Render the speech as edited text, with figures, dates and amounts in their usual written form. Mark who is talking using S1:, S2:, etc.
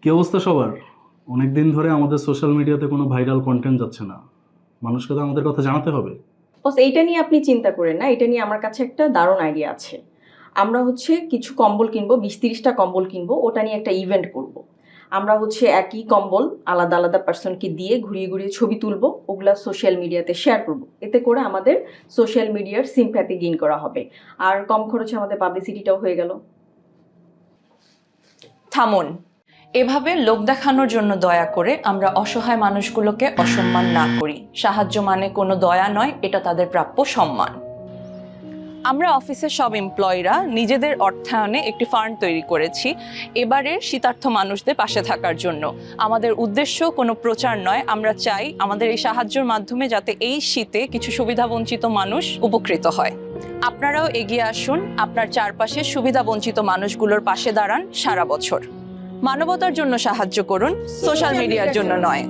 S1: কি অবস্থা সবার? অনেকদিন ধরে আমাদের সোশ্যাল মিডিয়াতে কোনো ভাইরাল কন্টেন্ট যাচ্ছে না। মানুষকে তো আমাদের কথা জানাতে হবে।
S2: বস এইটা নিয়ে আপনি চিন্তা করেন না, এটা নিয়ে আমার কাছে একটা দারুণ আইডিয়া আছে। আমরা কিছু কম্বল কিনবো, 20-30টা কম্বল কিনবো, ওটা নিয়ে একটা ইভেন্ট করব। আমরা একই কম্বল আলাদা আলাদা পার্সনকে দিয়ে ঘুরিয়ে ঘুরিয়ে ছবি তুলবো, ওগুলা সোশ্যাল মিডিয়াতে শেয়ার করব। এতে করে আমাদের সোশ্যাল মিডিয়ার সিম্প্যাথি গেইন করা হবে, আর কম খরচে আমাদের পাবলিসিটিটাও হয়ে গেল।
S3: থামুন। এভাবে লোক দেখানোর জন্য দয়া করে আমরা অসহায় মানুষগুলোকে অসম্মান না করি। সাহায্য মানে কোনো দয়া নয়, এটা তাদের প্রাপ্য সম্মান। আমরা অফিসের সব এমপ্লয়িরা নিজেদের অর্থায়নে একটি ফান্ড তৈরি করেছি এবারের শীতার্থ মানুষদের পাশে থাকার জন্য। আমাদের উদ্দেশ্য কোনো প্রচার নয়, আমরা চাই আমাদের এই সাহায্যের মাধ্যমে যাতে এই শীতে কিছু সুবিধাবঞ্চিত মানুষ উপকৃত হয়। আপনারাও এগিয়ে আসুন, আপনার চারপাশে সুবিধাবঞ্চিত মানুষগুলোর পাশে দাঁড়ান সারা বছর। মানবতার জন্য সাহায্য করুন, সোশ্যাল মিডিয়ার জন্য নয়।